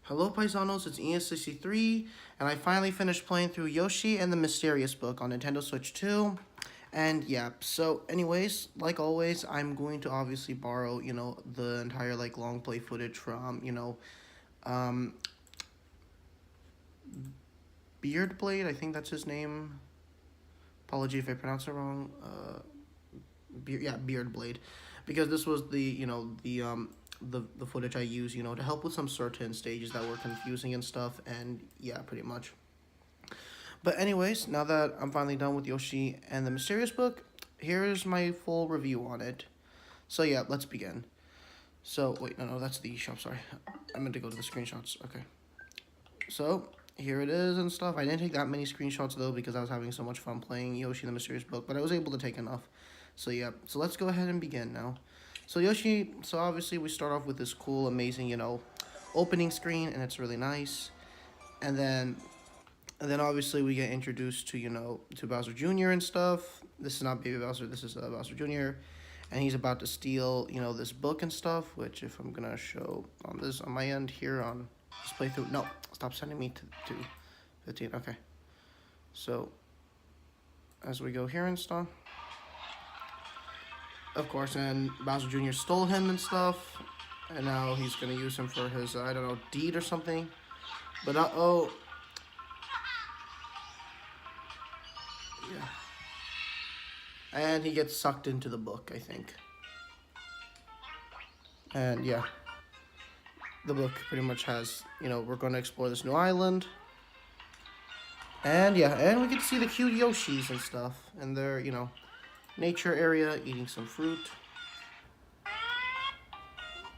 Hello Paisanos, it's Ian63, and I finally finished playing through Yoshi and the Mysterious Book on Nintendo Switch 2. And yeah, so anyways, like always, I'm going to obviously borrow, the entire long play footage from, um Beardblade, I think that's his name. Apology if I pronounce it wrong. Beardblade. Because this was the footage I use, to help with some certain stages that were confusing and stuff, and yeah, pretty much. But anyways, now that I'm finally done with Yoshi and the Mysterious Book, here is my full review on it. So yeah, let's begin. So, wait, no, that's the eShop, sorry. I meant to go to the screenshots, okay. So, here it is and stuff. I didn't take that many screenshots though because I was having so much fun playing Yoshi and the Mysterious Book, but I was able to take enough. So yeah, so let's go ahead and begin now. So Yoshi, so obviously we start off with this cool, amazing, opening screen, and it's really nice. And then obviously we get introduced to, to Bowser Jr. and stuff. This is not Baby Bowser, this is Bowser Jr. And he's about to steal, this book and stuff, which if I'm gonna show on my end here on this playthrough. No, stop sending me to 15, okay. So, as we go here and stuff. Of course, and Bowser Jr. stole him and stuff, and now he's gonna use him for his, I don't know, deed or something. But uh-oh. Yeah. And he gets sucked into the book, I think. And yeah. The book pretty much has, we're gonna explore this new island. And yeah, and we get to see the cute Yoshis and stuff, and they're, nature area, eating some fruit,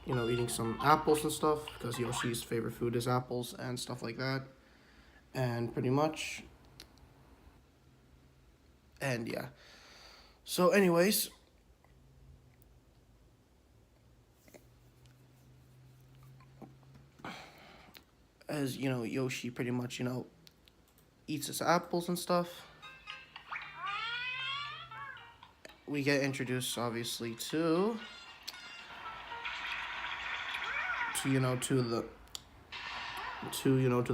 eating some apples and stuff, because Yoshi's favorite food is apples and stuff like that, and pretty much, and yeah, so anyways, as, Yoshi pretty much, eats his apples and stuff. We get introduced obviously to the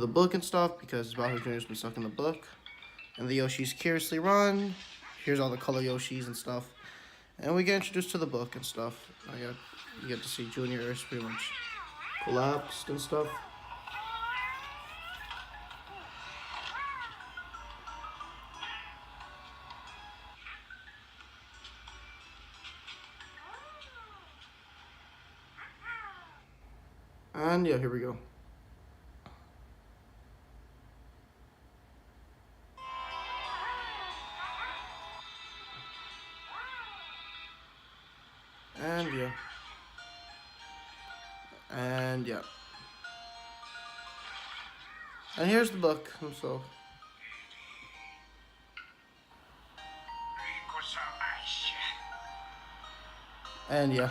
book and stuff, because Bowser Jr.'s been stuck in the book. And the Yoshis curiously run. Here's all the color Yoshis and stuff. And we get introduced to the book and stuff. You get to see Junior is pretty much collapsed and stuff. And yeah, here we go. And yeah. And yeah. And here's the book, so. And yeah.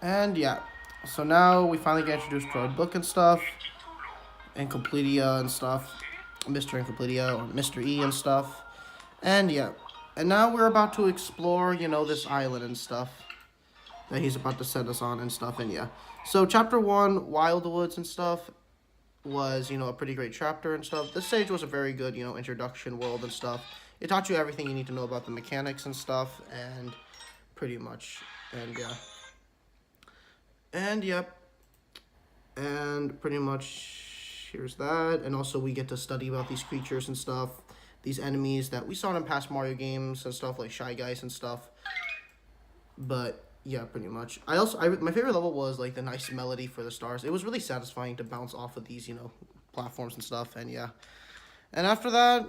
And yeah, so now we finally get introduced to our book and stuff, Incompletia and stuff, Mr. Incompletia or Mr. E and stuff, and yeah, and now we're about to explore, this island and stuff that he's about to send us on and stuff, and yeah. So chapter 1, Wildwoods and stuff, was, a pretty great chapter and stuff. This stage was a very good, introduction world and stuff. It taught you everything you need to know about the mechanics and stuff, and pretty much, and yeah. And yep, and pretty much here's that. And also we get to study about these creatures and stuff, these enemies that we saw in past Mario games and stuff, like Shy Guys and stuff. But yeah, pretty much. My favorite level was like the nice melody for the stars. It was really satisfying to bounce off of these, platforms and stuff, and yeah. And after that,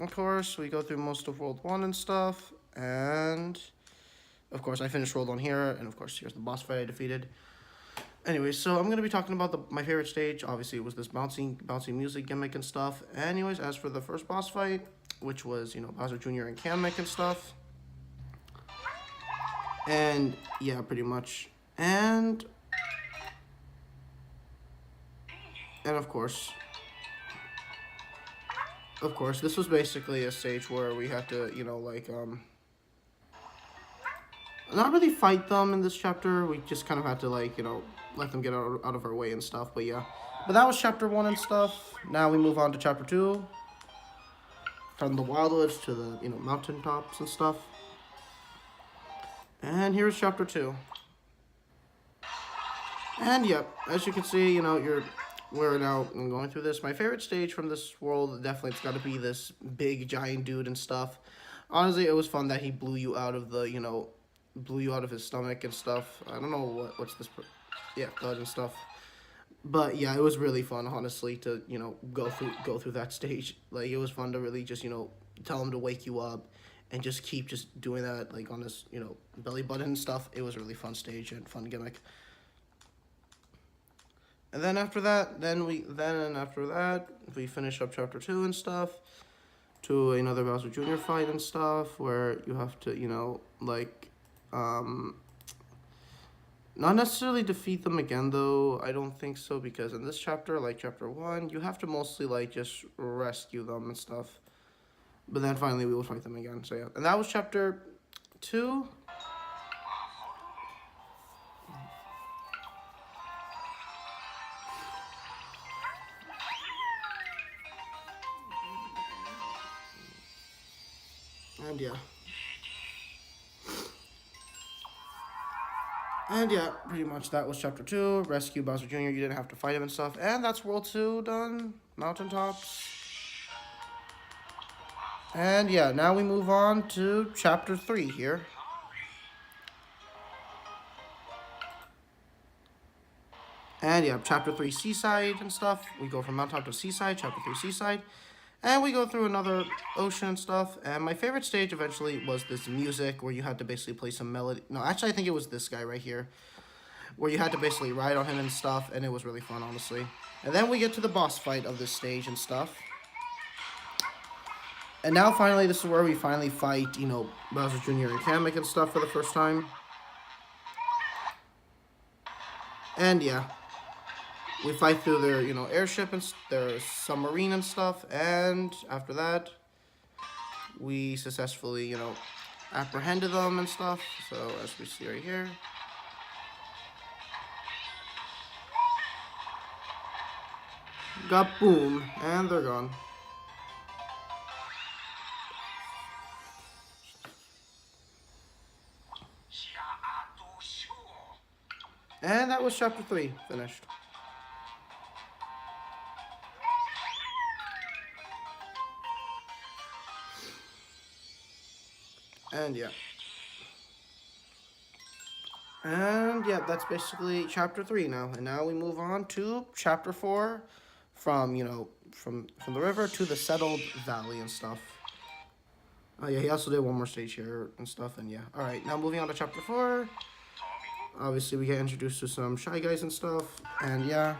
of course, we go through most of World 1 and stuff, and of course I finished World 1 here, and of course here's the boss fight I defeated. Anyways, so I'm going to be talking about my favorite stage. Obviously, it was this bouncing music gimmick and stuff. Anyways, as for the first boss fight, which was, Bowser Jr. and Kamek and stuff. And, yeah, pretty much. And And of course, this was basically a stage where we had to, not really fight them in this chapter. We just kind of had to, let them get out of our way and stuff. But yeah. But that was chapter 1 and stuff. Now we move on to chapter 2. From the wildwoods to the, mountaintops and stuff. And here's chapter 2. And yep, as you can see, we're now going through this. My favorite stage from this world, definitely, it's got to be this big giant dude and stuff. Honestly, it was fun that he blew you out of the, blew you out of his stomach and stuff. I don't know what's this, yeah, thud and stuff. But yeah, it was really fun, honestly, to go through that stage. Like, it was fun to really just tell him to wake you up, and just keep just doing that like on his belly button and stuff. It was a really fun stage and fun gimmick. And then after that, we finish up chapter 2 and stuff, to another Bowser Jr. fight and stuff, where you have to, not necessarily defeat them again, though. I don't think so, because in this chapter, like chapter 1, you have to mostly, just rescue them and stuff. But then finally we will fight them again, so yeah. And that was chapter 2. And yeah, pretty much that was chapter 2. Rescue Bowser Jr. You didn't have to fight him and stuff. And that's World 2 done. Mountaintops. And yeah, now we move on to chapter 3 here. And yeah, chapter 3 Seaside and stuff. We go from mountaintop to seaside, chapter 3 Seaside. And we go through another ocean and stuff. And my favorite stage eventually was this music where you had to basically play some melody. No, actually I think it was this guy right here, where you had to basically ride on him and stuff. And it was really fun, honestly. And then we get to the boss fight of this stage and stuff. And now finally, this is where we finally fight, Bowser Jr. and Kamek and stuff for the first time. And yeah. We fight through their, airship and their submarine and stuff, and after that, we successfully, apprehended them and stuff. So as we see right here, got boom, and they're gone. And that was chapter 3 finished. And yeah, that's basically chapter 3 now. And now we move on to chapter 4, from the river to the settled valley and stuff. Oh yeah, he also did one more stage here and stuff. And yeah, all right, now moving on to chapter 4. Obviously, we get introduced to some Shy Guys and stuff. And yeah.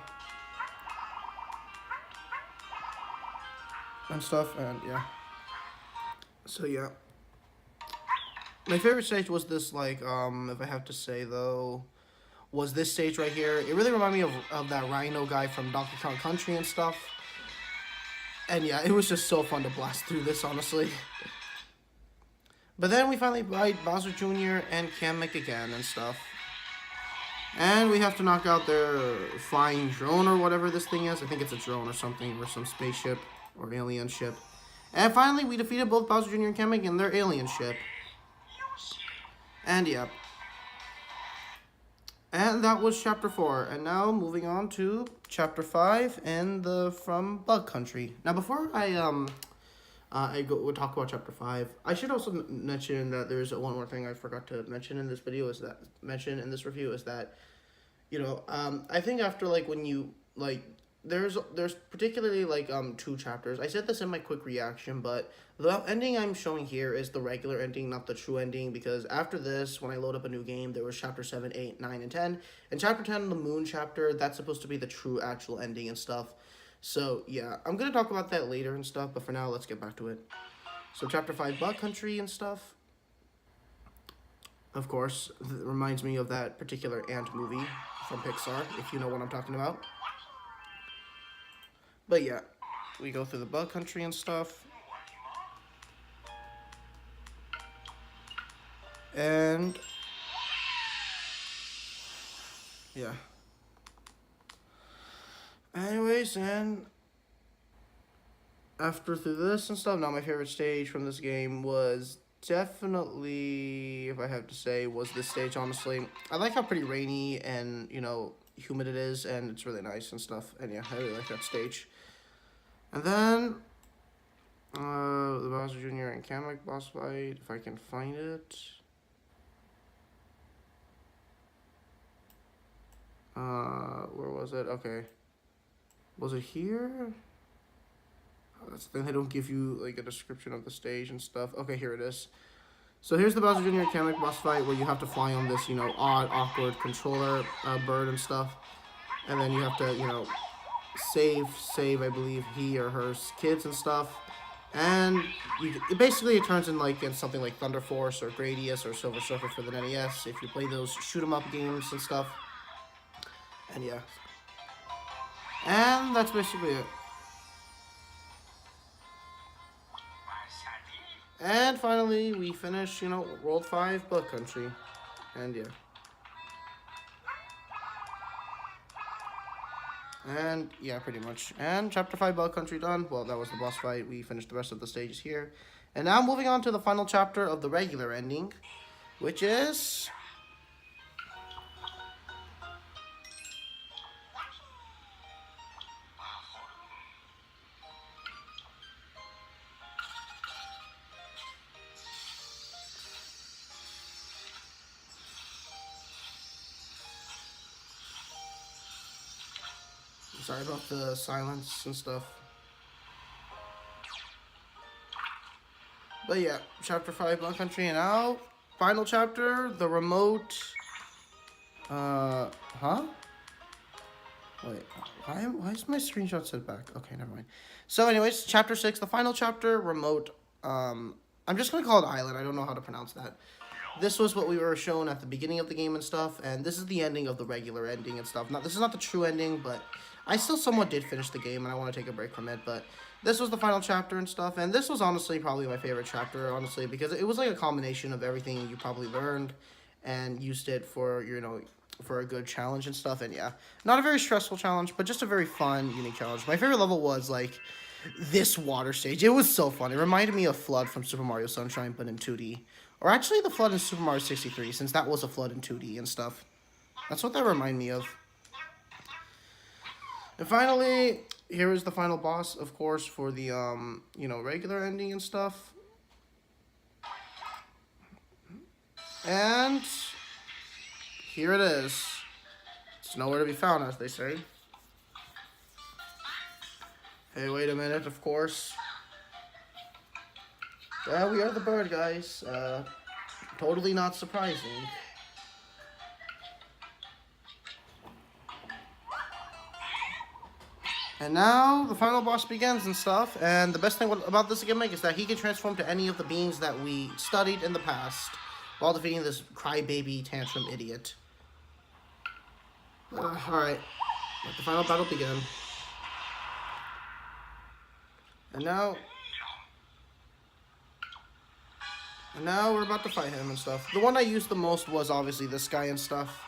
And stuff, and yeah. So yeah. My favorite stage was this, if I have to say, though, was this stage right here. It really reminded me of that Rhino guy from Donkey Kong Country and stuff. And yeah, it was just so fun to blast through this, honestly. But then we finally fight Bowser Jr. and Kamek again and stuff. And we have to knock out their flying drone or whatever this thing is. I think it's a drone or something, or some spaceship or alien ship. And finally, we defeated both Bowser Jr. and Kamek in their alien ship. And yeah. And that was chapter 4. And now moving on to chapter 5 and from Bug Country. Now before I we'll talk about chapter 5, I should also mention that there's one more thing I forgot to mention in this video is that I think after when you there's particularly 2 chapters. I said this in my quick reaction, but the ending I'm showing here is the regular ending, not the true ending, because after this, when I load up a new game, there was chapter 7, 8, 9, and 10. And chapter 10, the Moon chapter, that's supposed to be the true actual ending and stuff. So yeah, I'm going to talk about that later and stuff, but for now, let's get back to it. So chapter 5, Bug Country and stuff. Of course, it reminds me of that particular ant movie from Pixar, if you know what I'm talking about. But yeah, we go through the bug country and stuff. And yeah. Anyways, and after through this and stuff, now my favorite stage from this game was definitely, if I have to say, was this stage, honestly. I like how pretty rainy and, humid it is, and it's really nice and stuff. And yeah, I really like that stage. And then, the Bowser Jr and Kamek boss fight, if I can find it. Where was it? Okay. Was it here? Oh, that's the thing, they don't give you like a description of the stage and stuff. Okay, here it is. So here's the Bowser Jr. and Kamek boss fight where you have to fly on this, odd, awkward controller bird and stuff. And then you have to, save, I believe, he or her kids and stuff. And it turns in something like Thunder Force or Gradius or Silver Surfer for the NES if you play those shoot 'em up games and stuff. And yeah. And that's basically it. And finally, we finish, World 5 Bug Country. And yeah. And yeah, pretty much. And Chapter 5 Bug Country done. Well, that was the boss fight. We finished the rest of the stages here. And now moving on to the final chapter of the regular ending, which is... Sorry about the silence and stuff. But yeah, Chapter 5 Bug Country, and now, final chapter, the remote... Huh? Wait, why is my screenshot set back? Okay, never mind. So anyways, Chapter 6, the final chapter, remote, I'm just gonna call it Island, I don't know how to pronounce that. This was what we were shown at the beginning of the game and stuff, and this is the ending of the regular ending and stuff. Now, this is not the true ending, but I still somewhat did finish the game, and I want to take a break from it, but this was the final chapter and stuff, and this was honestly probably my favorite chapter, honestly, because it was like a combination of everything you probably learned and used it for, for a good challenge and stuff, and yeah. Not a very stressful challenge, but just a very fun, unique challenge. My favorite level was, this water stage. It was so fun. It reminded me of Flood from Super Mario Sunshine, but in 2D. Or actually the Flood in Super Mario 63, since that was a Flood in 2D and stuff. That's what that reminded me of. And finally, here is the final boss, of course, for the, regular ending and stuff. And here it is. It's nowhere to be found, as they say. Hey, wait a minute, of course. Yeah, we are the bird, guys. Totally not surprising. And now, the final boss begins and stuff, and the best thing about this gimmick is that he can transform to any of the beings that we studied in the past, while defeating this crybaby tantrum idiot. Alright, let the final battle begin. And now we're about to fight him and stuff. The one I used the most was obviously this guy and stuff,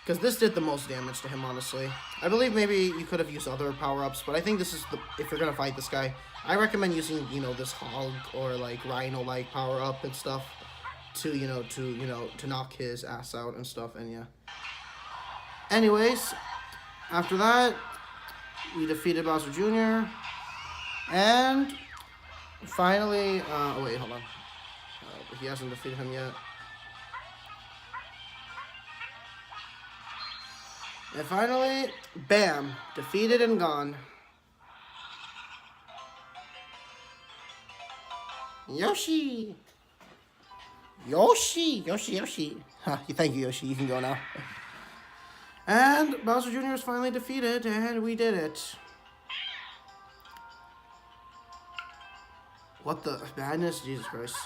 because this did the most damage to him, honestly. I believe maybe you could have used other power-ups, but I think this is if you're going to fight this guy, I recommend using, this hog or, rhino-like power-up and stuff to knock his ass out and stuff, and yeah. Anyways, after that, we defeated Bowser Jr., and finally, oh wait, hold on. He hasn't defeated him yet. And finally, bam, defeated and gone. Yoshi! Yoshi! Yoshi! Huh, thank you, Yoshi. You can go now. And Bowser Jr. is finally defeated, and we did it. What the madness? Jesus Christ.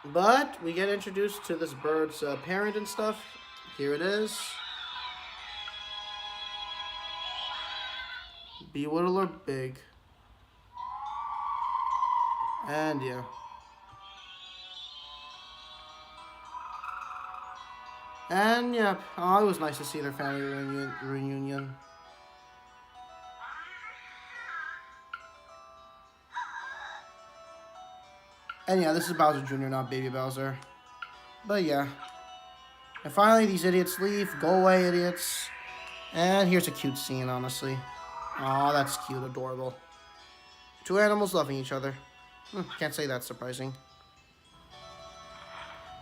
But we get introduced to this bird's parent and stuff. Here it is. Be little or big. And yeah. And yeah, oh, it was nice to see their family reunion. And yeah, this is Bowser Jr., not Baby Bowser. But yeah. And finally, these idiots leave. Go away, idiots. And here's a cute scene, honestly. Aw, that's cute, adorable. Two animals loving each other. Can't say that's surprising.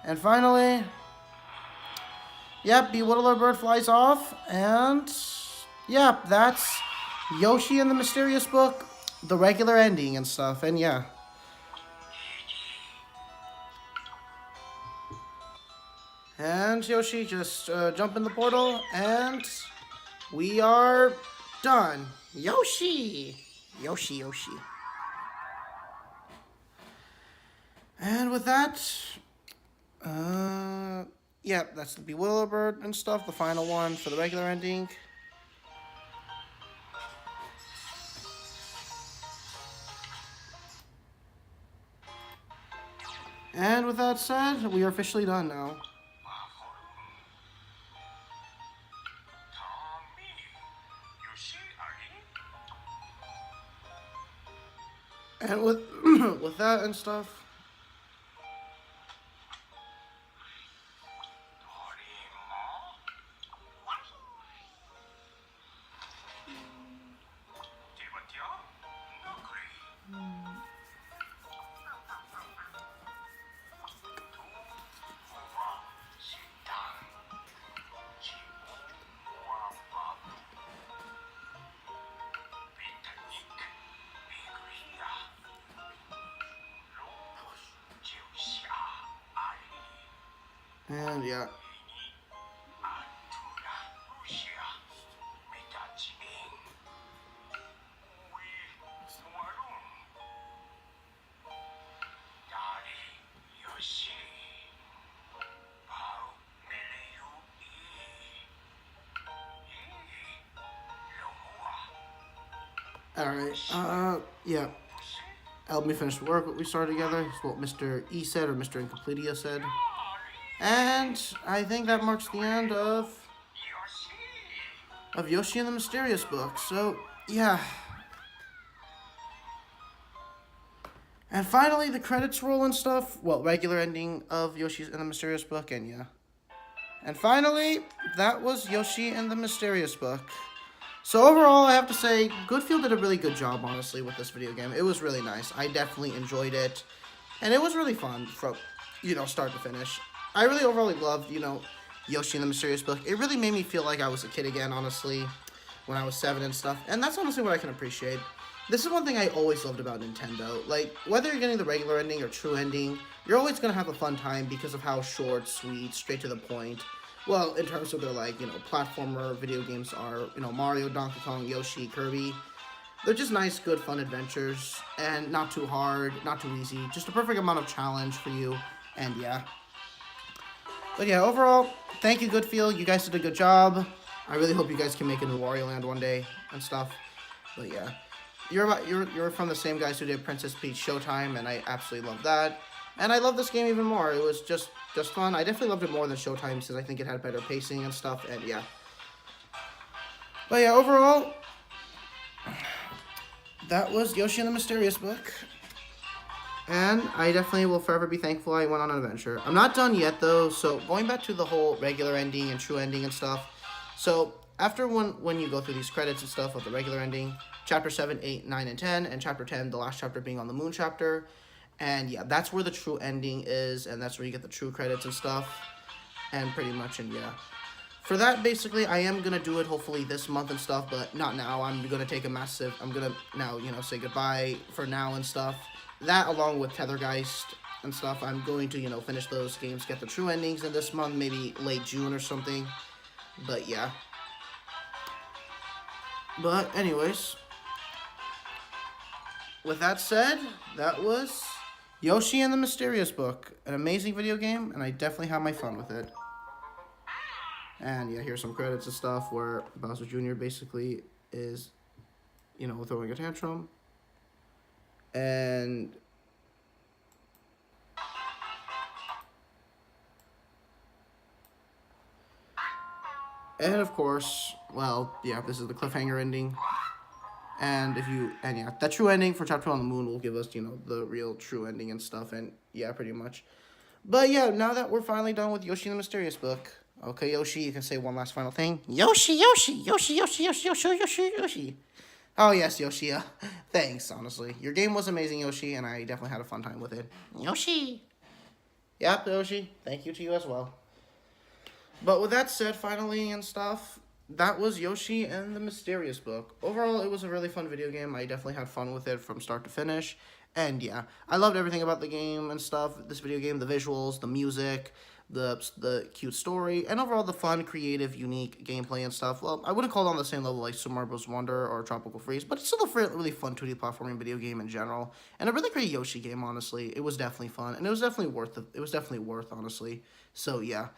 And finally, yep, Bewildler Bird flies off. And yep, that's Yoshi and the Mysterious Book, the regular ending and stuff. And yeah. And Yoshi just jump in the portal, and we are done. Yoshi! Yoshi, Yoshi. And with that, yeah, that's the Bewilder Bird and stuff, the final one for the regular ending. And with that said, we are officially done now. And with with that and stuff, and yeah. Alright, yeah. Help me finish the work what we started together. It's what Mr. E said, or Mr. Incompletia said. And I think that marks the end of Yoshi and the Mysterious Book. So, yeah. And finally, the credits roll and stuff. Well, regular ending of Yoshi and the Mysterious Book, and yeah. And finally, that was Yoshi and the Mysterious Book. So overall, I have to say, Goodfeel did a really good job, honestly, with this video game. It was really nice. I definitely enjoyed it. And it was really fun from, start to finish. I really overall loved, Yoshi and the Mysterious Book. It really made me feel like I was a kid again, honestly, when I was 7 and stuff. And that's honestly what I can appreciate. This is one thing I always loved about Nintendo. Like, whether you're getting the regular ending or true ending, you're always going to have a fun time because of how short, sweet, straight to the point. Well, in terms of their, platformer video games are, Mario, Donkey Kong, Yoshi, Kirby. They're just nice, good, fun adventures, and not too hard, not too easy. Just a perfect amount of challenge for you, and yeah. But yeah, overall, thank you, Goodfeel. You guys did a good job. I really hope you guys can make it to Wario Land one day and stuff. But yeah, you're from the same guys who did Princess Peach Showtime, and I absolutely love that. And I love this game even more. It was just fun. I definitely loved it more than Showtime since I think it had better pacing and stuff, and yeah. But yeah, overall, that was Yoshi and the Mysterious Book. And I definitely will forever be thankful I went on an adventure. I'm not done yet, though, so going back to the whole regular ending and true ending and stuff. So after when you go through these credits and stuff of the regular ending, Chapter 7, 8, 9, and 10, and Chapter 10, the last chapter being on the Moon chapter. And yeah, that's where the true ending is, and that's where you get the true credits and stuff. And pretty much, and yeah. For that, basically, I am going to do it hopefully this month and stuff, but not now. I'm going to take I'm going to now, say goodbye for now and stuff. That, along with Tethergeist and stuff, I'm going to, finish those games, get the true endings in this month, maybe late June or something. But yeah. But anyways, with that said, that was Yoshi and the Mysterious Book, an amazing video game, and I definitely had my fun with it. And yeah, here's some credits and stuff where Bowser Jr. basically is, you know, throwing a tantrum. And of course, well, yeah, this is the cliffhanger ending. And yeah, that true ending for Chapter on the Moon will give us, you know, the real true ending and stuff. And yeah, pretty much. But yeah, now that we're finally done with Yoshi and the Mysterious Book, okay, Yoshi, you can say one last final thing. Yoshi, Yoshi, Yoshi, Yoshi, Yoshi, Yoshi, Yoshi, Yoshi. Oh yes, Yoshi. Thanks, honestly. Your game was amazing, Yoshi, and I definitely had a fun time with it. Yoshi. Yep, Yoshi. Thank you to you as well. But with that said, finally and stuff, that was Yoshi and the Mysterious Book. Overall, it was a really fun video game. I definitely had fun with it from start to finish. And yeah, I loved everything about the game and stuff. This video game, the visuals, the music, the cute story, and overall the fun, creative, unique gameplay and stuff. Well, I wouldn't call it on the same level like Super Mario Bros. Wonder or Tropical Freeze, but it's still a really fun 2D platforming video game in general, and a really great Yoshi game. Honestly, it was definitely fun, and it was definitely worth honestly. So yeah.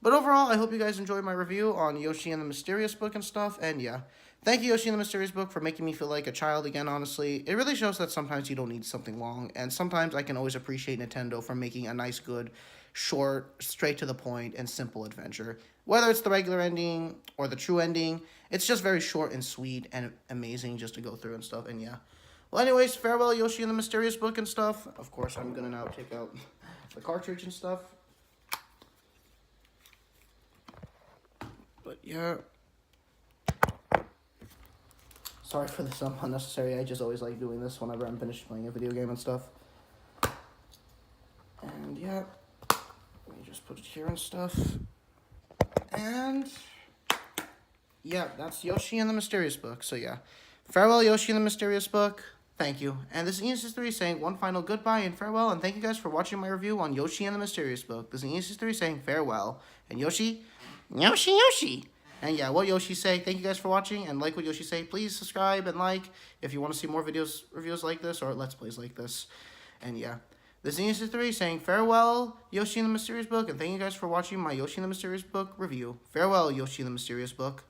But overall, I hope you guys enjoyed my review on Yoshi and the Mysterious Book and stuff, and yeah. Thank you, Yoshi and the Mysterious Book, for making me feel like a child again, honestly. It really shows that sometimes you don't need something long, and sometimes I can always appreciate Nintendo for making a nice, good, short, straight to the point, and simple adventure. Whether it's the regular ending or the true ending, it's just very short and sweet and amazing just to go through and stuff, and yeah. Well, anyways, farewell, Yoshi and the Mysterious Book and stuff. Of course, I'm gonna now take out the cartridge and stuff. But yeah. Sorry for this unnecessary. I just always like doing this whenever I'm finished playing a video game and stuff. And yeah, let me just put it here and stuff. And yeah, that's Yoshi and the Mysterious Book. So yeah, farewell, Yoshi and the Mysterious Book. Thank you. And this is Enes3 saying one final goodbye and farewell. And thank you guys for watching my review on Yoshi and the Mysterious Book. This is Enes3 saying farewell. And Yoshi, Yoshi, Yoshi. And yeah, what Yoshi say, thank you guys for watching, and like what Yoshi say, please subscribe and like if you want to see more reviews like this, or Let's Plays like this. And yeah, this is Enes3 saying farewell, Yoshi and the Mysterious Book, and thank you guys for watching my Yoshi and the Mysterious Book review. Farewell, Yoshi and the Mysterious Book.